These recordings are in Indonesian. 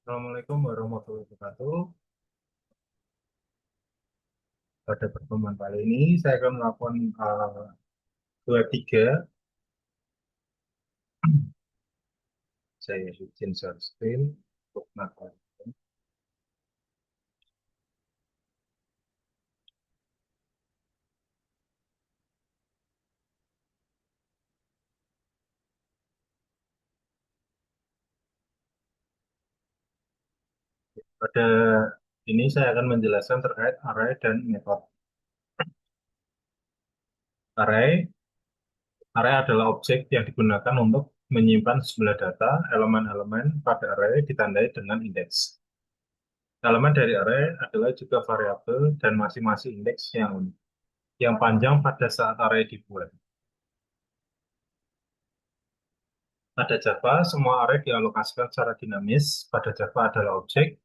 Assalamualaikum warahmatullahi wabarakatuh. Pada pertemuan kali ini, saya akan melakukan dua tiga. Saya izin share screen untuk melakukan. Pada ini saya akan menjelaskan terkait array dan metode. Array adalah objek yang digunakan untuk menyimpan sejumlah data. Elemen-elemen pada array ditandai dengan indeks. Elemen dari array adalah juga variabel dan masing-masing indeks yang unik, yang panjang pada saat array dibuat. Pada Java, semua array dialokasikan secara dinamis. Pada Java adalah objek.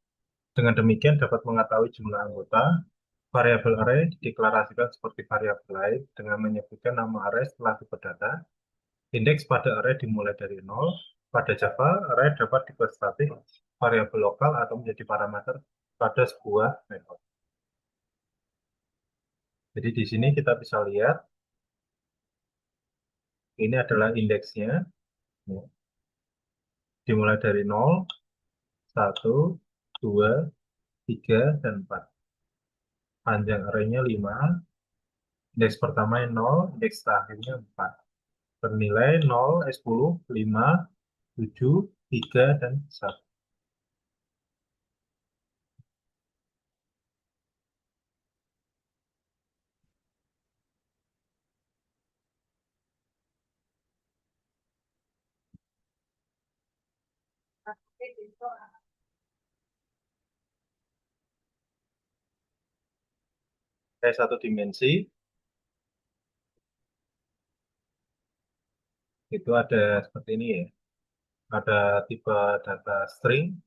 Dengan demikian dapat mengetahui jumlah anggota. Variabel array dideklarasikan seperti variabel lain dengan menyebutkan nama array setelah tipe data. Indeks pada array dimulai dari 0. Pada Java, array dapat dibuat statik, variabel lokal, atau menjadi parameter pada sebuah metode. Jadi di sini kita bisa lihat, ini adalah indeksnya. Ya. Dimulai dari 0, 1, 2, 3, dan 4. Panjang arraynya 5, indeks pertama 0, indeks terakhirnya 4. Bernilai 0, 10, 5, 7, 3, dan 1. Satu dimensi, itu ada seperti ini ya. Ada tipe data string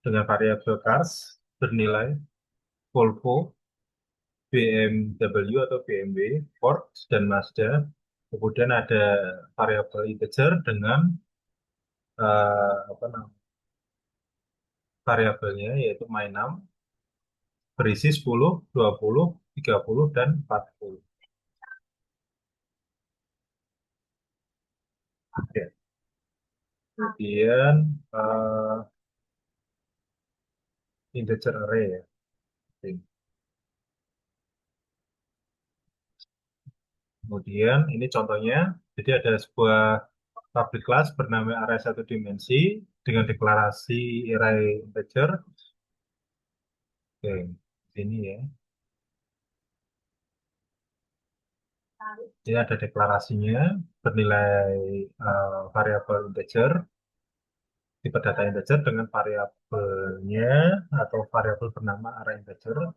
dengan variabel cars bernilai Volvo, BMW atau BMW, Ford, dan Mazda. Kemudian ada variabel integer dengan apa namanya variabelnya yaitu my_num berisi 10, 20, 30, dan 40. Oke. Kemudian integer array ya. Kemudian ini contohnya, jadi ada sebuah public class bernama array satu dimensi dengan deklarasi array integer. Oke, ini ya. Ini ada deklarasinya bernilai variabel integer, tipe data integer dengan variabelnya atau variabel bernama array integer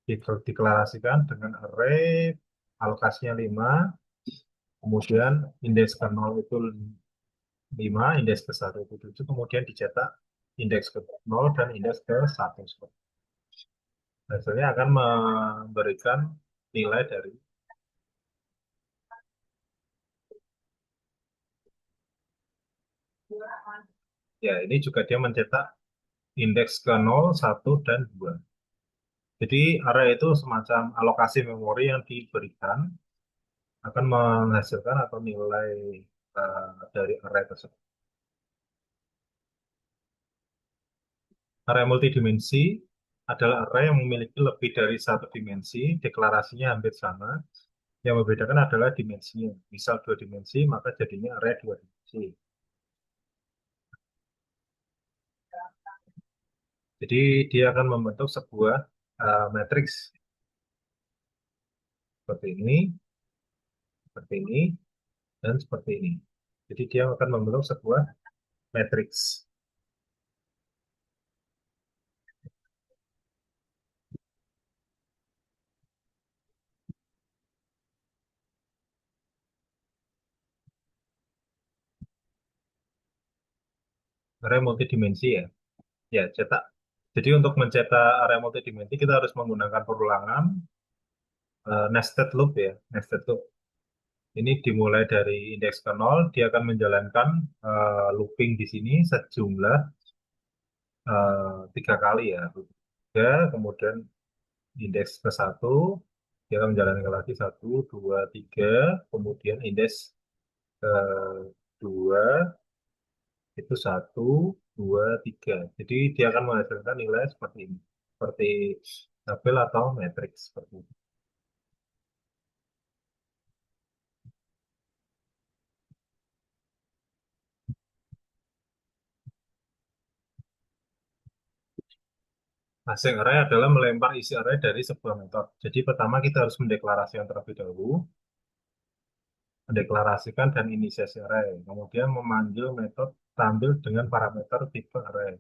dideklarasikan dengan array alokasinya 5, kemudian indeks ke 0 itu 5, indeks ke 1 itu 7, kemudian dicetak indeks ke 0 dan indeks ke 1. Hasilnya akan memberikan nilai dari, ya ini juga dia mencetak indeks ke 0, 1, dan 2. Jadi array itu semacam alokasi memori yang diberikan akan menghasilkan atau nilai dari array tersebut. Array multidimensi adalah array yang memiliki lebih dari satu dimensi, deklarasinya hampir sama. Yang membedakan adalah dimensinya. Misal dua dimensi, maka jadinya array dua dimensi. Jadi dia akan membentuk sebuah matriks seperti ini, dan seperti ini. Jadi dia akan membentuk sebuah matriks. Array multidimensi ya. Ya, cetak. Jadi untuk mencetak area multidimensi kita harus menggunakan perulangan nested loop ya, nested loop. Ini dimulai dari indeks ke 0, dia akan menjalankan looping di sini sejumlah tiga kali ya. Tiga, kemudian indeks ke satu, dia akan menjalankan lagi satu, dua, tiga, kemudian indeks ke dua itu satu, dua, tiga. Jadi dia akan menghasilkan nilai seperti ini, seperti tabel atau matriks seperti ini. Async array adalah melempar isi array dari sebuah metode. Jadi pertama kita harus mendeklarasikan terlebih dahulu, mendeklarasikan dan inisiasi array. Kemudian memanggil metode tampil dengan parameter tipe array.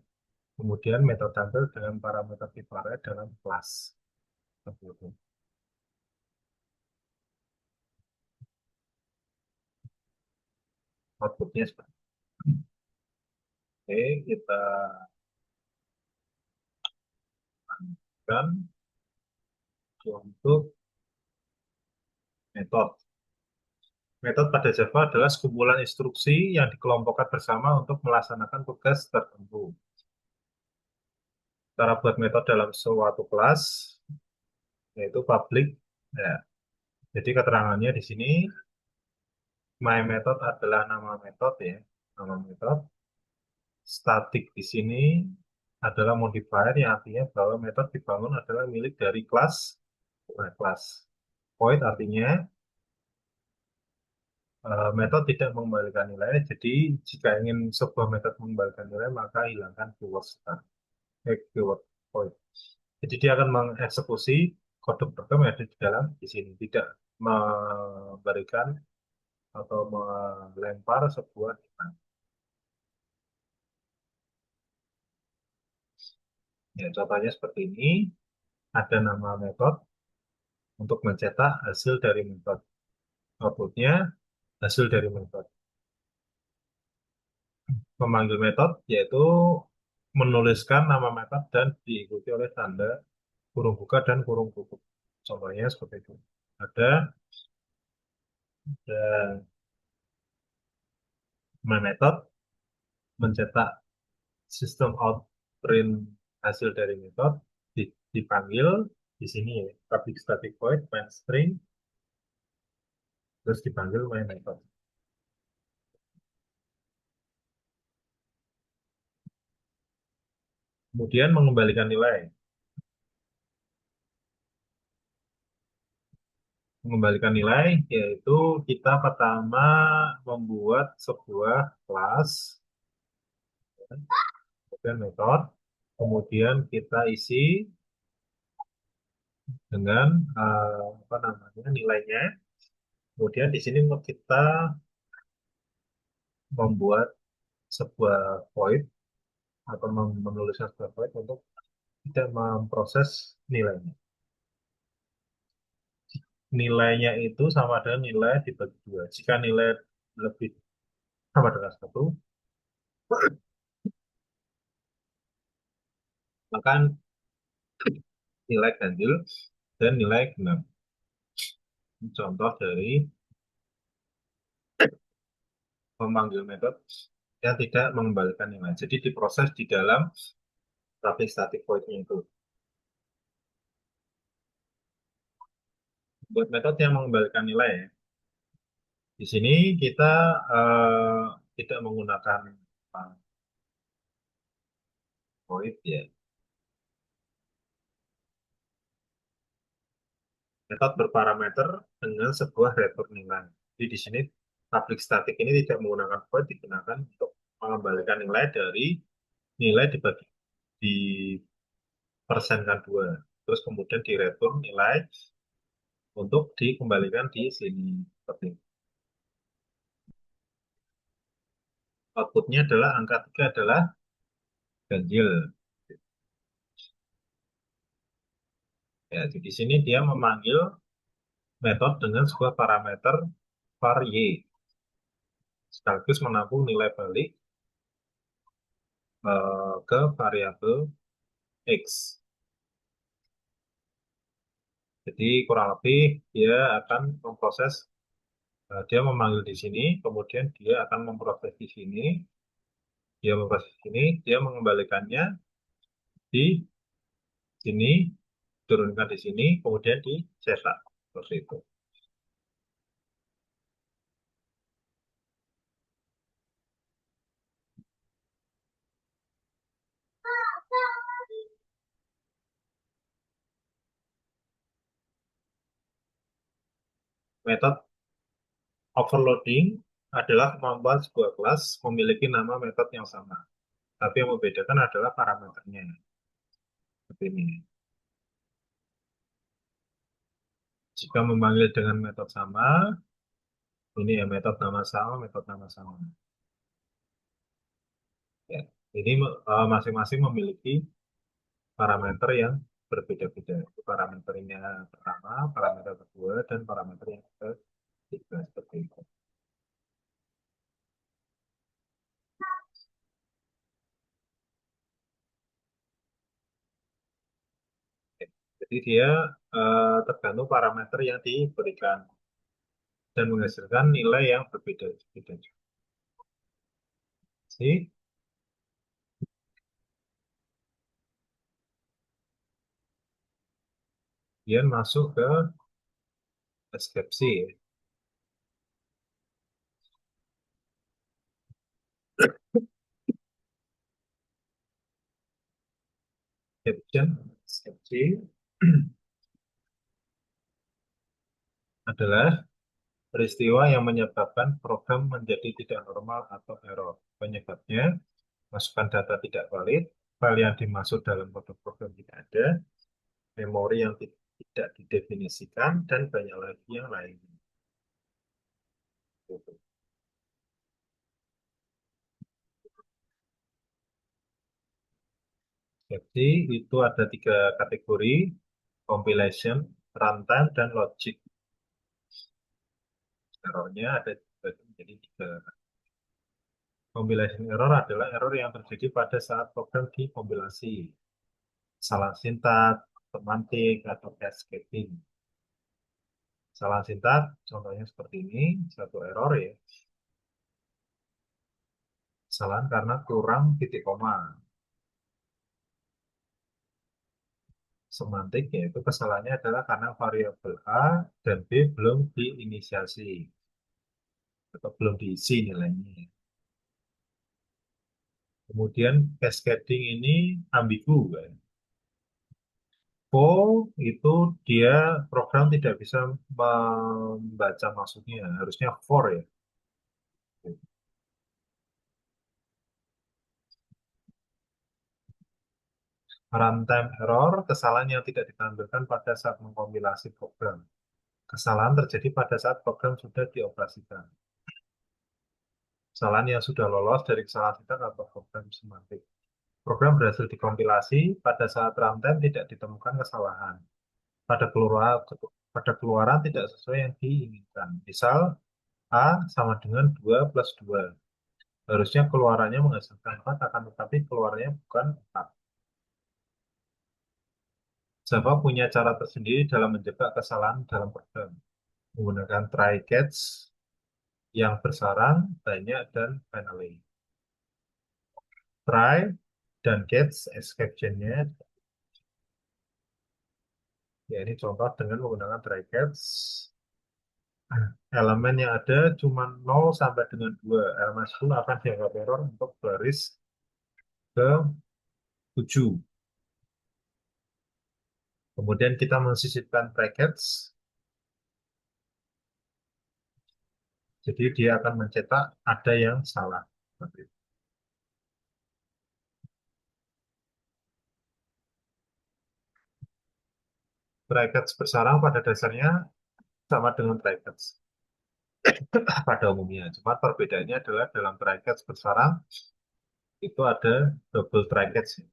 Kemudian metode tampil dengan parameter tipe array dalam kelas. Seperti itu. Outputnya seperti itu. Oke, kita lanjutkan untuk metode. Metode pada Java adalah sekumpulan instruksi yang dikelompokkan bersama untuk melaksanakan tugas tertentu. Cara buat metode dalam suatu kelas yaitu public. Ya. Jadi keterangannya di sini my method adalah nama metode ya, nama metode. Static di sini adalah modifier yang artinya bahwa metode dibangun adalah milik dari kelas. Nah, kelas. Void artinya metode tidak mengembalikan nilai. Jadi jika ingin sebuah metode mengembalikan nilai maka hilangkan keyword start, keyword void. Jadi dia akan mengeksekusi kode program yang ada di dalam di sini, tidak memberikan atau melempar sebuah item. Ya, contohnya seperti ini, ada nama metode untuk mencetak hasil dari metode. Outputnya hasil dari metode. Memanggil metode yaitu menuliskan nama metode dan diikuti oleh tanda kurung buka dan kurung tutup. Contohnya seperti itu. Ada, ada my method mencetak sistem out print hasil dari metode dipanggil di sini ya, public static void main string terus dipanggil my method. Kemudian mengembalikan nilai. Mengembalikan nilai yaitu kita pertama membuat sebuah kelas, kemudian metode, kemudian kita isi dengan apa namanya nilainya. Kemudian di sini kita membuat sebuah void atau menuliskan sebuah void untuk tidak memproses nilainya. Nilainya itu sama dengan nilai dibagi dua. Jika nilai lebih sama dengan satu, maka nilai ganjil dan nilai genap. Contoh dari memanggil metode yang tidak mengembalikan nilai. Jadi diproses di dalam public static void-nya itu. Buat metode yang mengembalikan nilai ya. Di sini kita tidak menggunakan void ya. Metode berparameter dengan sebuah return nilai. Jadi di sini public static ini tidak menggunakan void, digunakan untuk mengembalikan nilai dari nilai dibagi di persenkan dua. Terus kemudian di return nilai untuk dikembalikan di sini seperti ini. Outputnya adalah angka 3 adalah ganjil. Ya, jadi di sini dia memanggil metode dengan sebuah parameter var y sekaligus menampung nilai balik ke variabel x. Jadi kurang lebih dia akan memproses, dia memanggil di sini, kemudian dia akan memproses di sini, dia memproses di sini, dia mengembalikannya, di sini, turunkan di sini, kemudian dicetak. Seperti itu. Metode overloading adalah kemampuan sebuah kelas memiliki nama metode yang sama. Tapi yang membedakan adalah parameternya. Seperti ini. Jika memanggil dengan metode sama, ini ya metode nama sama, metode nama sama. Ya. Ini masing-masing memiliki parameter yang berbeda-beda. Parameternya pertama, parameter kedua, dan parameter yang ketiga seperti itu. Jadi dia tergantung parameter yang diberikan dan menghasilkan nilai yang berbeda-beda. Jadi, dia masuk ke deskripsi. Deskripsi adalah peristiwa yang menyebabkan program menjadi tidak normal atau error. Penyebabnya, masukan data tidak valid, file yang dimaksud dalam kode program tidak ada, memori yang tidak didefinisikan, dan banyak lagi yang lain. Jadi itu ada tiga kategori, compilation, runtime, dan logic. Errornya ada jadi tiga. Compilation error adalah error yang terjadi pada saat program dikompilasi. Salah sintaks, semantik, atau cascading. Salah sintaks, contohnya seperti ini, satu error ya. Kesalahan karena kurang titik koma. Semantik yaitu kesalahannya adalah karena variabel A dan B belum diinisiasi atau belum diisi nilainya. Kemudian cascading ini ambigu kan. For itu dia program tidak bisa membaca maksudnya, harusnya for ya. Runtime error, kesalahan yang tidak ditampilkan pada saat mengkompilasi program. Kesalahan terjadi pada saat program sudah dioperasikan. Kesalahan yang sudah lolos dari kesalahan sintaks atau program semantik. Program berhasil dikompilasi, pada saat runtime tidak ditemukan kesalahan. Pada keluaran tidak sesuai yang diinginkan. Misal, A sama dengan 2 plus 2. Harusnya keluarannya menghasilkan 4, akan tetapi keluarannya bukan 4. Java punya cara tersendiri dalam menjebak kesalahan dalam program. Menggunakan try catch yang bersarang, banyak, dan finally. Try dan catch exception-nya. Ya, ini contoh dengan menggunakan try catch. Elemen yang ada cuma 0 sampai dengan 2. Elemen 10 akan dianggap error untuk baris ke 7. Kemudian kita mensisipkan brackets. Jadi dia akan mencetak ada yang salah. Brackets bersarang pada dasarnya sama dengan brackets pada umumnya. Cuma perbedaannya adalah dalam brackets bersarang itu ada double brackets.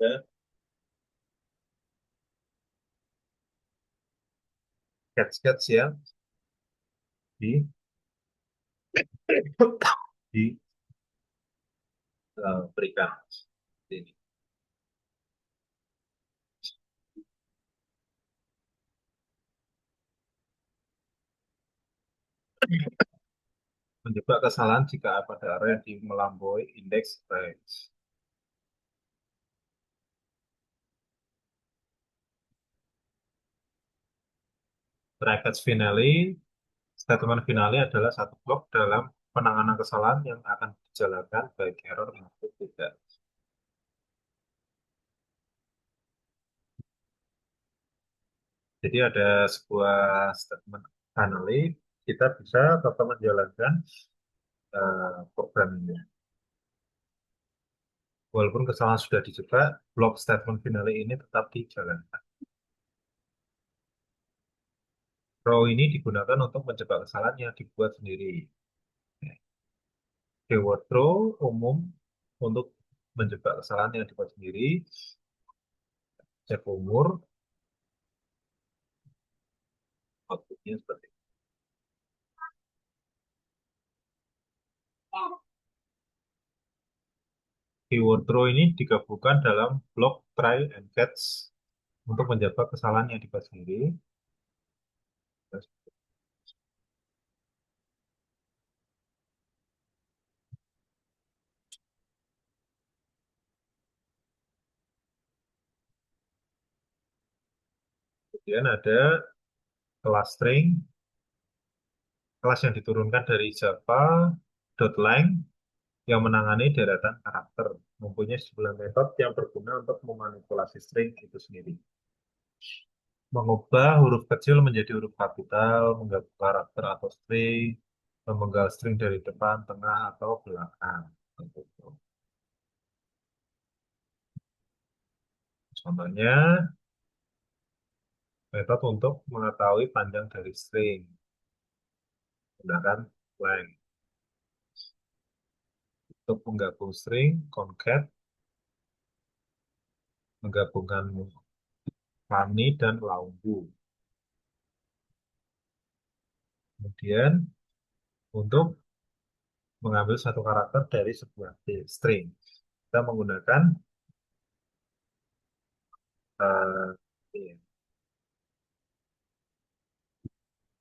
Ada catch-catch yang diberikan. Ini menjebak kesalahan jika pada area yang melampaui indeks range. Brackets finale, statement finale adalah satu blok dalam penanganan kesalahan yang akan dijalankan baik error maupun tidak. Jadi ada sebuah statement finale, kita bisa tetap menjalankan program ini. Walaupun kesalahan sudah dijebak, blok statement finale ini tetap dijalankan. Row ini digunakan untuk menjebak kesalahan yang dibuat sendiri. Keyword row umum untuk menjebak kesalahan yang dibuat sendiri. Cek umur, outputnya seperti ini. Keyword row ini digabungkan dalam blok try and catch untuk menjebak kesalahan yang dibuat sendiri. Kemudian ada kelas string, kelas yang diturunkan dari Java.lang yang menangani deretan karakter, mempunyai sejumlah metode yang berguna untuk memanipulasi string itu sendiri. Mengubah huruf kecil menjadi huruf kapital, menggabung karakter atau string, memenggal string dari depan, tengah, atau belakang. Contohnya, metode untuk mengetahui panjang dari string, menggunakan length. Untuk menggabung string, concat, menggabungkan Fanny dan Laumbu. Kemudian, untuk mengambil satu karakter dari sebuah string, kita menggunakan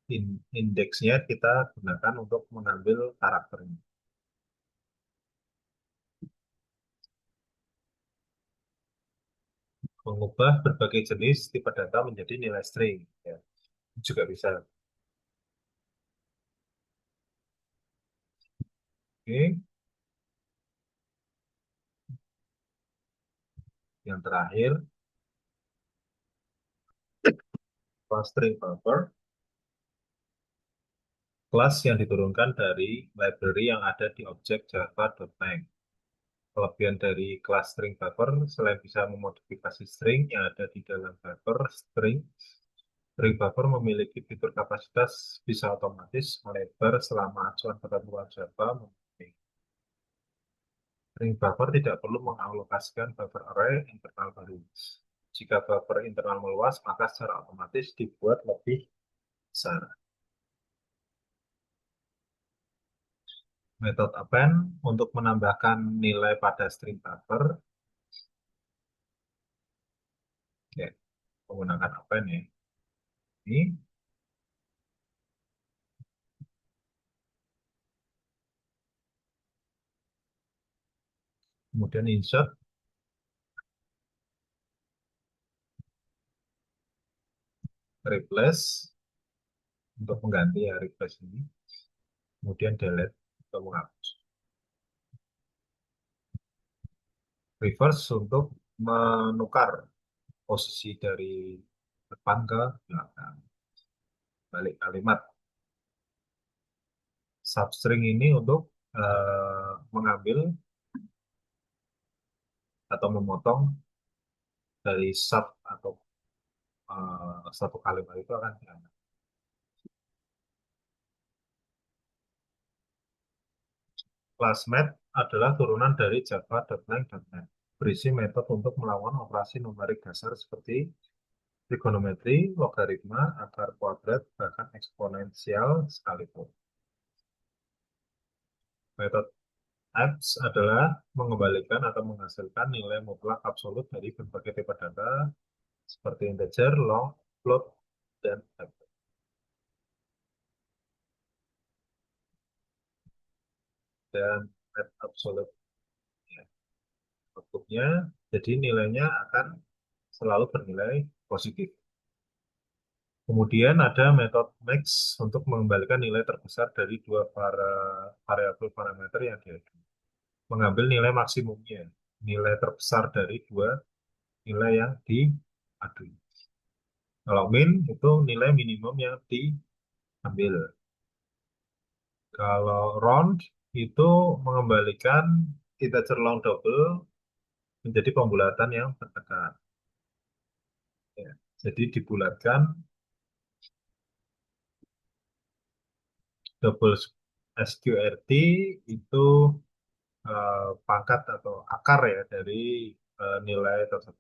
ini, indeksnya kita gunakan untuk mengambil karakternya. Mengubah berbagai jenis tipe data menjadi nilai string. Ya, juga bisa. Oke, yang terakhir, kelas string buffer, kelas yang diturunkan dari library yang ada di objek java.lang. Kelebihan dari kelas string buffer, selain bisa memodifikasi string yang ada di dalam buffer string, string buffer memiliki fitur kapasitas bisa otomatis melebar selama acuan ketentuan Java memenuhi. String buffer tidak perlu mengalokasikan buffer array internal baru. Jika buffer internal meluas, maka secara otomatis dibuat lebih besar. Metode append untuk menambahkan nilai pada string buffer, ya, menggunakan append ya. Ini, kemudian insert, replace, untuk mengganti ya replace ini, kemudian delete untuk menghapus. Reverse untuk menukar posisi dari depan ke belakang. Balik kalimat. Substring ini untuk mengambil atau memotong dari sub atau satu kalimat itu akan diambil. Kelas math adalah turunan dari java.lang.net. Berisi metode untuk melakukan operasi numerik dasar seperti trigonometri, logaritma, akar kuadrat, bahkan eksponensial sekalipun. Metode apps adalah mengembalikan atau menghasilkan nilai mutlak absolut dari berbagai tipe data seperti integer, long, float, dan vector. Dan net absolute ya, outputnya, jadi nilainya akan selalu bernilai positif. Kemudian ada metode max untuk mengembalikan nilai terbesar dari dua variabel parameter yang diadu. Mengambil nilai maksimumnya, nilai terbesar dari dua nilai yang diadu. Kalau min itu nilai minimum yang diambil. Kalau round itu mengembalikan integer long double menjadi pembulatan yang tertekan. Ya. Jadi dibulatkan double SQRT itu pangkat atau akar ya dari nilai tersebut.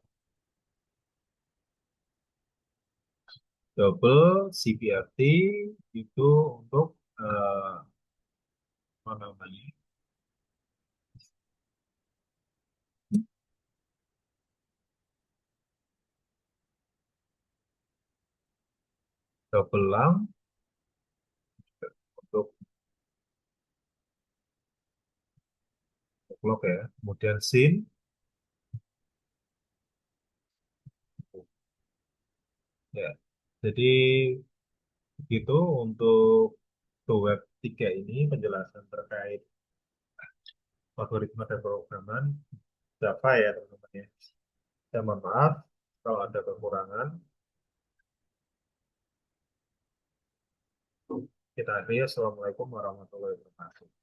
Double CPRT itu untuk apa namanya? Double lang untuk log ya. Kemudian sin ya. Jadi begitu untuk web 3 ini penjelasan terkait algoritma dan pemrograman Java ya teman-teman ya. Saya mohon maaf kalau ada kekurangan. Kita akhiri. Assalamualaikum warahmatullahi wabarakatuh.